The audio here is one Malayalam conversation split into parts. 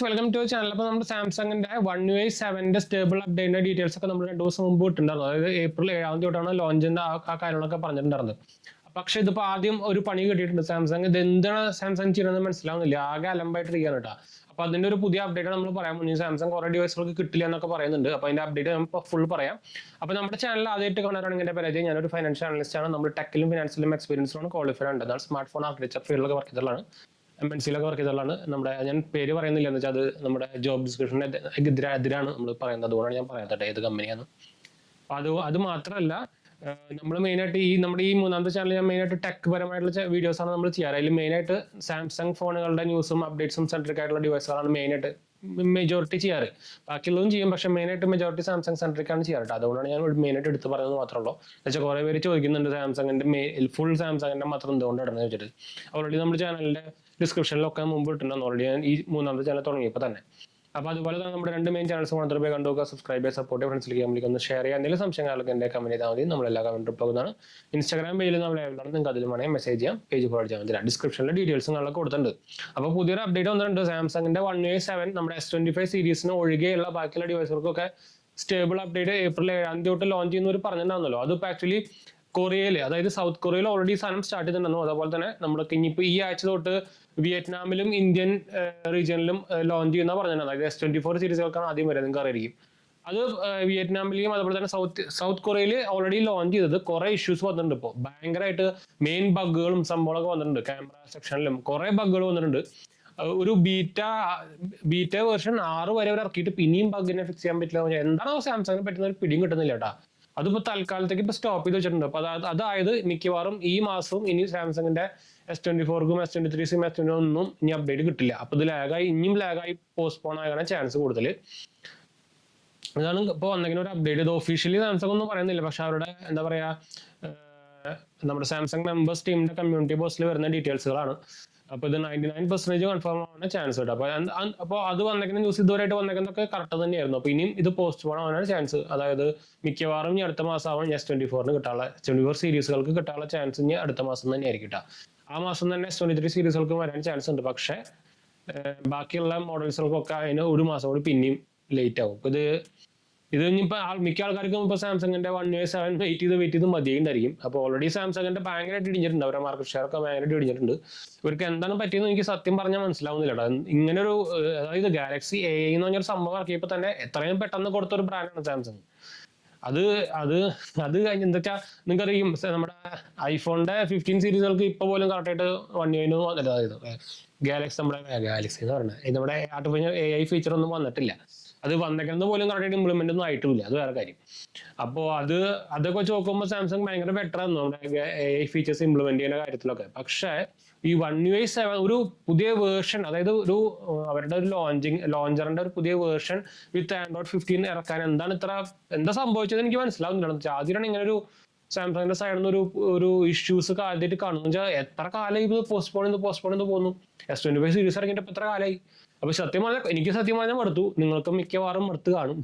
Welcome to channel. അപ്പോൾ നമ്മുടെ സാംസങ്ങിന്റെ One UI 7 സ്റ്റേബിൾ അപ്ഡേറ്റിന്റെ ഡീറ്റെയിൽസ് ഒക്കെ നമ്മൾ 2 ദിവസം മുമ്പ് ഇട്ടിട്ടുണ്ടായിരുന്നു. അതായത് April 7 തൊട്ടാണ് ലോഞ്ചിന്റെ ആ കാര്യങ്ങളൊക്കെ പറഞ്ഞിട്ടുണ്ടായിരുന്നത്. പക്ഷെ ഇതിപ്പോ ആദ്യം ഒരു പണി കിട്ടിയിട്ടുണ്ട് സാംസങ്. ഇത് എന്താണ് സാംസങ് ചെയ്യുന്നത് മനസ്സിലാവുന്നില്ല, ആകെ അലമ്പായിട്ടിരിക്കുകയാണ് കേട്ടോ. അപ്പൊ അതിന്റെ ഒരു പുതിയ അപ്ഡേറ്റ് നമ്മൾ പറയാൻ പോകുന്നത്. സാംസങ് കുറെ ഡിവൈസുകൾക്ക് കിട്ടില്ല എന്നൊക്കെ പറയുന്നുണ്ട്. അപ്പൊ അതിന്റെ അപ്ഡേറ്റ് നമുക്ക് ഫുൾ പറയാം. അപ്പൊ നമ്മുടെ ചാനൽ ആദ്യമായിട്ട് കാണാനാണെങ്കിൽ എന്റെ പരിചയം, ഞാനൊരു ഫൈനാൻഷ്യൽ അനലിസ്റ്റ് ആണ്. നമ്മൾ ടെക്കിലും ഫിനാൻസിലും എക്സ്പീരിയൻസിലാണ് ക്വാളിഫൈഡ് ഉണ്ട്. അതാണ് സ്മാർട്ട് ഫോൺ ആർക്കിടെക്ചർ ഫീൽഡിലൊക്കെ വർക്ക് ചെയ്തതാണ്, MNC-ലൊക്കെ വർക്ക് ചെയ്തതാണ്. നമ്മുടെ ഞാൻ പേര് പറയുന്നില്ല എന്ന് വെച്ചാൽ അത് നമ്മുടെ ജോബ് ഡിസ്ക്രിപ്ഷന് എതിരാണ് നമ്മൾ പറയുന്നത്. അതുകൊണ്ടാണ് ഞാൻ പറയാത്തത് ഏത് കമ്പനിയാണ്. അപ്പൊ അത് മാത്രമല്ല, നമ്മൾ മെയിനായിട്ട് നമ്മുടെ ഈ മൂന്നാമത്തെ ചാനൽ ഞാൻ മെയിനായിട്ട് ടെക് പരമായിട്ടുള്ള വീഡിയോസ് ആണ് നമ്മൾ ചെയ്യാറ്. അതിൽ മെയിനായിട്ട് സാംസങ് ഫോണുകളുടെ ന്യൂസും അപ്ഡേറ്റ്സും സെൻട്രിക് ആയിട്ടുള്ള ഡിവൈസുകളാണ് മെയിനായിട്ട് മെജോറിറ്റി ചെയ്യാറ്. ബാക്കിയുള്ളതും ചെയ്യും, പക്ഷേ മെയിനായിട്ട് മെജോറിറ്റി സാംസങ് സെൻട്രിക് ആണ് ചെയ്യാറ്. അതുകൊണ്ടാണ് ഞാൻ മെയിനായിട്ട് എടുത്ത് പറയുന്നത് മാത്രമേ ഉള്ളൂ. എന്നുവെച്ചാൽ കുറെ പേര് ചോദിക്കുന്നുണ്ട് സാംസങ്ങിന്റെ ഫുൾ സാംസങ്ങിന്റെ മാത്രം എന്തുകൊണ്ട് ഇടുന്നത് വെച്ചിട്ട്. ഓൾറെഡി നമ്മുടെ ചാനലിന്റെ ഡിസ്ക്രിപ്ഷനിലൊക്കെ മുമ്പ് ഇട്ടിട്ടുണ്ടായിരുന്നു. ഓൾറെഡി ഞാൻ ഈ മൂന്നാമത്തെ ചാനൽ തുടങ്ങിയപ്പോൾ തന്നെ. അപ്പോൾ അതുപോലെ തന്നെ നമ്മുടെ 2 മെയിൻ ചാനൽസ് മാത്രമേ പോയി കണ്ടുപോകുക, സബ്സ്ക്രൈബ് ചെയ്യുക, സപ്പോർട്ട് ചെയ്യുക, ഫ്രണ്ട്സിലേക്ക് കമ്പനിക്ക് ഒന്ന് ഷെയർ ചെയ്യുക. എന്തെങ്കിലും സംശയങ്ങളൊക്കെ എൻ്റെ കമന്റ് ചെയ്താൽ മതി. നമ്മളെല്ലാ കമന്റ് പോകുന്നതാണ്. ഇൻസ്റ്റാഗ്രാം പേജിൽ നമ്മൾ അവൈലബിളാണ്, നിങ്ങൾക്ക് അതിൽ വേണമെങ്കിൽ മെസ്സേജ് ചെയ്യാം, പേജ് ഫോളോ ചെയ്യാൻ മതി. ഡിസ്ക്രിപ്ഷനിലെ ഡീറ്റെയിൽസും നമ്മളൊക്കെ കൊടുത്തിട്ടുണ്ട്. അപ്പോൾ പുതിയൊരു അപ്ഡേറ്റ് വന്നിട്ടുണ്ട്. സാംസങ്ങിന്റെ One UI 7 നമ്മുടെ S25 സീരീസിന് ഒഴികെയുള്ള ബാക്കിയുള്ള ഡിവൈസുകൾക്കൊക്കെ സ്റ്റേബിൾ അപ്ഡേറ്റ് April 7 തൊട്ട് ലോഞ്ച് ചെയ്യുന്നവർ പറഞ്ഞിട്ടുണ്ടായിരുന്നല്ലോ. അതിപ്പോൾ ആക്ച്വലി കൊറിയയിൽ, അതായത് സൗത്ത് കൊറിയയിൽ ഓൾറെഡി സാധനം സ്റ്റാർട്ട് ചെയ്തിട്ടുണ്ടെന്നു. അതുപോലെ തന്നെ നമ്മുടെ ഇനിയിപ്പോൾ ഈ ആഴ്ച തൊട്ട് വിയറ്റ്നാമിലും ഇന്ത്യൻ റീജിയനിലും ലോഞ്ച് ചെയ്യുന്ന പറഞ്ഞിട്ടുണ്ട്. അതായത് S24 സീരീസുകൾക്കാണ് ആദ്യം വരെ, നിങ്ങൾക്ക് അറിയായിരിക്കും. അത് വിയറ്റ്നാമിലെയും അതുപോലെ തന്നെ സൗത്ത് കൊറിയയിൽ ഓൾറെഡി ലോഞ്ച് ചെയ്തത്. കുറെ ഇഷ്യൂസ് വന്നിട്ടുണ്ട്. ഇപ്പോൾ ഭയങ്കരമായിട്ട് മെയിൻ ബഗ്ഗുകളും സംഭവങ്ങളൊക്കെ വന്നിട്ടുണ്ട്. ക്യാമറ സെക്ഷനിലും കുറെ ബഗ്ഗുകൾ വന്നിട്ടുണ്ട്. ഒരു ബീറ്റ വേർഷൻ 6 വരെ അവർ ഇറക്കിയിട്ട് പിന്നെയും ബഗ്ഗിനെ ഫിക്സ് ചെയ്യാൻ പറ്റില്ല. എന്താണോ സാംസങ്ങിനെ പറ്റുന്ന ഒരു പിടിയും കിട്ടുന്നില്ല കേട്ടാ. അതിപ്പോ തൽക്കാലത്തേക്ക് ഇപ്പൊ സ്റ്റോപ്പ് ചെയ്ത് വെച്ചിട്ടുണ്ട്. അപ്പൊ അതായത് മിക്കവാറും ഈ മാസവും ഇനി സാംസങ്ങിന്റെ S24ക്കും S23ക്കും S21 ഇനി അപ്ഡേറ്റ് കിട്ടില്ല. അപ്പൊ ഇത് ഇനിയും ലാഗായി പോസ്റ്റ്പോൺ ആകാൻ ചാൻസ് കൂടുതൽ. ഇതാണ് ഇപ്പൊ വന്നെങ്കിൽ ഒരു അപ്ഡേറ്റ്. ഇത് ഒഫീഷ്യലി സാംസങ് ഒന്നും പറയുന്നില്ല, പക്ഷെ അവരുടെ എന്താ പറയാ, നമ്മുടെ സാംസങ് മെമ്പേഴ്സ് ടീമിന്റെ കമ്മ്യൂണിറ്റി പോസ്റ്റിൽ വരുന്ന ഡീറ്റെയിൽസുകളാണ്. അപ്പൊ ഇത് 99% കൺഫേം ആവാൻ ചാൻസ് ഉണ്ട്. അപ്പൊ അത് വന്നേക്കുന്ന ന്യൂസ് ഇതുവരെയായിട്ട് വന്നേക്കുന്നതൊക്കെ കറക്റ്റ് തന്നെയായിരുന്നു. അപ്പൊ ഇനിയും ഇത് പോസ്റ്റ്പോൺ ആവാനാണ് ചാൻസ്. അതായത് മിക്കവാറും ഇനി അടുത്ത മാസമാവും S24ന് കിട്ടാനുള്ള, S24 സീരീസുകൾക്ക് കിട്ടാനുള്ള ചാൻസ് ഇനി അടുത്ത മാസം തന്നെ ആയിരിക്കും കേട്ടോ. ആ മാസം തന്നെ S23 സീരീസുകൾക്ക് വരാൻ ചാൻസ് ഉണ്ട്. പക്ഷെ ബാക്കിയുള്ള മോഡൽസുകൾക്കൊക്കെ അതിന് ഒരു മാസം കൂടി പിന്നെയും ലേറ്റ് ആവും. ഇത് ഇനിയിപ്പോൾ മിക്ക ആൾക്കാർക്കും ഇപ്പോൾ സാംസങ്ങിന്റെ One UI 7 വെയിറ്റ് ചെയ്ത് മതിയായിരിക്കും. അപ്പോൾ ഓൾറെഡി സാംസങ്ങിന്റെ ഭയങ്കരമായിട്ട് ഇടിഞ്ഞിട്ടുണ്ട്. അവരുടെ മാർക്കറ്റ് ഷെയർ ഒക്കെ ഭയങ്കരമായിട്ട് ഇടിഞ്ഞിട്ടുണ്ട്. ഇവർക്ക് എന്താണ് പറ്റിയെന്ന് എനിക്ക് സത്യം പറഞ്ഞാൽ മനസ്സിലാവുന്നില്ല കേട്ടോ. ഇങ്ങനെ ഒരു, അതായത് ഗാലക്സി AI എന്ന് പറഞ്ഞൊരു സംഭവം ഇറക്കിയപ്പോൾ തന്നെ എത്രയും പെട്ടെന്ന് കൊടുത്തൊരു ബ്രാൻഡാണ് സാംസങ്. അത് എന്താ വെച്ചാൽ നിങ്ങൾക്കറിയും, നമ്മുടെ ഐഫോണിന്റെ 15 സീരീസുകൾക്ക് ഇപ്പൊ പോലും കറക്റ്റായിട്ട് One UI അതായത് ഗാലക്സി എന്ന് പറഞ്ഞത് നമ്മുടെ ആർട്ടിഫിഷ്യൽ AI ഫീച്ചർ ഒന്നും വന്നിട്ടില്ല. അത് വന്നേക്കുന്നത് പോലും കറക്റ്റായിട്ട് ഇംപ്ലിമെന്റ് ഒന്നും ആയിട്ടുമില്ല. അത് വേറെ കാര്യം. അപ്പോൾ അതൊക്കെ വെച്ച് നോക്കുമ്പോൾ സാംസങ് ഭയങ്കര ബെറ്റർ ആണ് നമ്മുടെ AI ഫീച്ചേഴ്സ് ഇംപ്ലിമെന്റ് ചെയ്യുന്ന കാര്യത്തിലൊക്കെ. പക്ഷേ ഈ One UI 7 ഒരു പുതിയ വേർഷൻ, അതായത് അവരുടെ ഒരു ലോഞ്ചറിന്റെ ഒരു പുതിയ വേർഷൻ വിത്ത് Android 15 ഇറക്കാൻ എന്താ സംഭവിച്ചത് എനിക്ക് മനസ്സിലാവുന്നില്ല. ആദ്യമാണ് ഇങ്ങനെ ഒരു സാംസങ്ങിന്റെ സൈഡിൽ നിന്ന് ഒരു ഇഷ്യൂസ് ആദ്യമായിട്ട് കാണുന്നു വെച്ചാൽ. എത്ര കാലം ഇത് പോസ്റ്റ്പോൺ ചെയ്ത് പോകുന്നു. S25 സീരീസ് ഇറങ്ങിയിട്ട് എത്ര കാലമായി. അപ്പൊ എനിക്ക് സത്യം പറഞ്ഞാൽ മടുത്തു. നിങ്ങൾക്ക് മിക്കവാറും മടുത്ത് കാണും.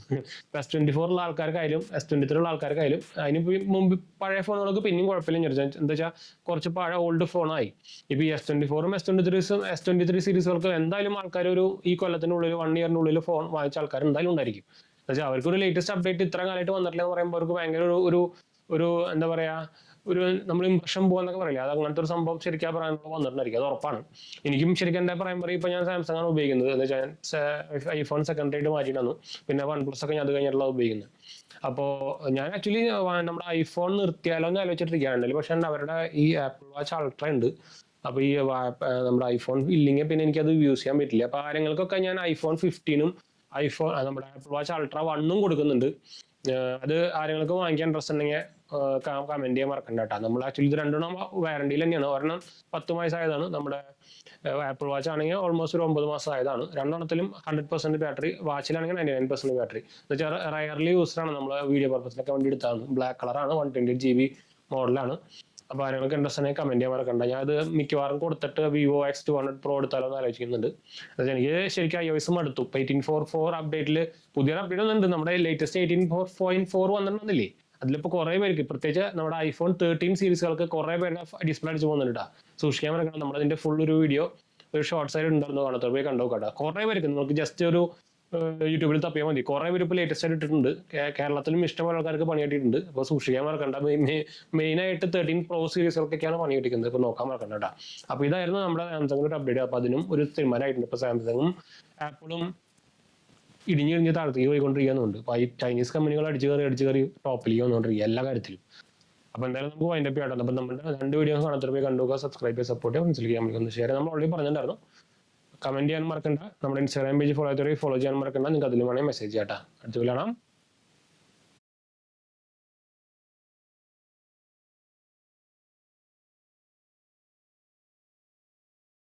S24 ഉള്ള ആൾക്കാർക്കായാലും S23 ഉള്ള ആൾക്കാർക്കായാലും. അതിന് മുമ്പ് പഴയ ഫോണുകൾക്ക് പിന്നെയും കുഴപ്പമില്ല. എന്താ വെച്ചാൽ കുറച്ച് പഴയ ഓൾഡ് ഫോണായി. ഇപ്പൊ ഈ S24ഉം S23 സീരീസുകൾക്ക് എന്തായാലും ആൾക്കാർ ഈ കൊല്ലത്തിനുള്ളിൽ 1 ഇയറിനുള്ളിൽ ഫോൺ വാങ്ങിച്ച ആൾക്കാർ എന്തായാലും ഉണ്ടായിരിക്കും. എന്നുവെച്ചാൽ അവർക്ക് ഒരു ലേറ്റസ്റ്റ് അപ്ഡേറ്റ് ഇത്ര കാലമായിട്ട് വന്നിട്ടില്ല എന്ന് പറയുമ്പോൾ അവർക്ക് ഭയങ്കര ഒരു എന്താ പറയാ, നമ്മൾ ഇംപ്രഷൻ പോകാന്നൊക്കെ പറയില്ല. അത് അങ്ങനത്തെ ഒരു സംഭവം ശരിക്കും പറയാനുള്ള വന്നിട്ടുണ്ടായിരിക്കും. അത് ഉറപ്പാണ്. എനിക്കും ശരിക്കും എന്താ പറയുമ്പോൾ ഇപ്പൊ ഞാൻ സാംസങ് ആണ് ഉപയോഗിക്കുന്നത്. എന്ന് വെച്ചാൽ ഐഫോൺ സെക്കൻഡ് ആയിട്ട് മാറ്റിയിട്ടുണ്ടായിരുന്നു. പിന്നെ OnePlus ഒക്കെ ഞാൻ അത് കഴിഞ്ഞിട്ടുള്ള ഉപയോഗിക്കുന്നത്. അപ്പോൾ ഞാൻ ആക്ച്വലി നമ്മുടെ ഐഫോൺ നിർത്തിയാലോ എന്ന് ആലോചിച്ചിട്ടിരിക്കുകയാണെങ്കിൽ, പക്ഷെ അവരുടെ ഈ ആപ്പിൾ വാച്ച് അൾട്ര ഉണ്ട്. അപ്പൊ ഈ നമ്മുടെ ഐഫോൺ ഇല്ലെങ്കിൽ പിന്നെ എനിക്കത് യൂസ് ചെയ്യാൻ പറ്റില്ല. അപ്പൊ കാര്യങ്ങൾക്കൊക്കെ ഞാൻ iPhone 15ഉം നമ്മുടെ ആപ്പിൾ വാച്ച് അൾട്ര 1ഉം കൊടുക്കുന്നുണ്ട്. അത് ആരെങ്കിലും വാങ്ങിക്കാൻ ഇൻട്രസ്റ്റ് ഉണ്ടെങ്കിൽ കമന്റ് ചെയ്യാൻ മറക്കണ്ട കേട്ടോ. നമ്മൾ ആക്ച്വലി ഇത് 2 വാറണ്ടിയിൽ തന്നെയാണ്. ഒരെണ്ണം 10 മാസമായതാണ്. നമ്മുടെ ആപ്പിൾ വാച്ച് ആണെങ്കിൽ ഓൾമോസ്റ്റ് ഒരു 9 മാസം ആയതാണ്. 2 100% ബാറ്ററി. വാച്ചിലാണെങ്കിൽ 99% ബാറ്ററി. എന്ന് വെച്ചാൽ റയർലി യൂസ്ഡാണ്. നമ്മൾ വീഡിയോ പർപ്പസിനൊക്കെ വേണ്ടി എടുത്താണ്. ബ്ലാക്ക് കളറാണ്, 128GB മോഡലാണ്. അപ്പോൾ ആരെങ്കിലും ഇൻട്രസ്റ്റ് ഉണ്ടെങ്കിൽ കമന്റ് ചെയ്യാൻ മറക്കണ്ട. ഞാൻ അത് മിക്കവാറും കൊടുത്തിട്ട് Vivo X200 Pro എടുത്താലോ എന്ന് ആലോചിക്കുന്നുണ്ട്. എനിക്ക് ശരിക്കും iOS അടുത്തു. 18.4 അപ്ഡേറ്റിൽ പുതിയൊരു അപ്ഡേറ്റ് ഒന്നുണ്ട്. നമ്മുടെ ലേറ്റസ്റ്റ് 18.4 വന്നിട്ടുണ്ടെന്നില്ലേ, അതിലിപ്പോൾ കുറേ പേർക്ക്, പ്രത്യേകിച്ച് നമ്മുടെ iPhone 13 സീരീസുകൾക്ക് കുറേ പേരുടെ ഡിസ്പ്ലേ അടിച്ച് പോകുന്നുണ്ട്. സൂക്ഷിക്കാൻ പറ്റണം. നമ്മളതിന്റെ ഫുൾ ഒരു വീഡിയോ ഒരു ഷോർട്ട് സൈഡ് ഉണ്ടായിരുന്നു കാണാത്ത പോയി കണ്ടു കേട്ടോ. കുറേ പേർക്ക് നമുക്ക് ജസ്റ്റ് ഒരു യൂട്യൂബിൽ തപ്പിയാൽ മതി. കുറേ പേര് ഇപ്പോൾ ലേറ്റസ്റ്റ് ആയിട്ട് ഇട്ടിട്ടുണ്ട്. കേരളത്തിലും ഇഷ്ടംപോലെ ആൾക്കാർക്ക് പണി കിട്ടിയിട്ടുണ്ട്. അപ്പോൾ സൂക്ഷിക്കാൻ മറക്കണ്ട. മെയിനായിട്ട് 13 Pro സീരീസുകൾക്കൊക്കെയാണ് പണി കിട്ടിക്കുന്നത്. ഇപ്പോൾ നോക്കാൻ മറക്കണ്ട കേട്ടോ. അപ്പോൾ ഇതായിരുന്നു നമ്മുടെ സാംസങ്ങിൻ്റെ ഒരു അപ്ഡേറ്റ്. അപ്പോൾ അതിനും ഒരു തീരുമാനമായിട്ടുണ്ട്. ഇപ്പോൾ സാംസങ്ങും ആപ്പിളും ഇടിഞ്ഞിടിഞ്ഞ് താഴത്തേക്ക് പോയിക്കൊണ്ടിരിക്കുന്നുണ്ട്. അപ്പോൾ ഈ ചൈനീസ് കമ്പനികൾ അടിച്ചു കയറി ടോപ്പിലേക്ക് വന്നുകൊണ്ടിരിക്കുക എല്ലാ കാര്യത്തിലും. അപ്പോൾ എന്തായാലും നമുക്ക് വൈൻഡപ്പ് ചെയ്യാം. അപ്പോൾ നമ്മുടെ 2 വീഡിയോസ് കാണാത്ത പോയി കണ്ടുക, സബ്സ്ക്രൈബ് ചെയ്ത് സപ്പോർട്ട് ചെയ്യാൻ മനസ്സിലാക്കി നമുക്ക് ഷെയർ. നമ്മൾ ഓൾറെഡി പറഞ്ഞിട്ടുണ്ടായിരുന്നു. കമന്റ് ചെയ്യാൻ മറക്കണ്ട. നമ്മുടെ ഇൻസ്റ്റാഗ്രാം പേജ് ഫോളോ ചെയ്യാൻ മറക്കണ്ട. നിങ്ങൾക്ക് അതിൽ വേണമെങ്കിൽ മെസ്സേജ് ചെയ്യാം. അടുത്ത കാണാം.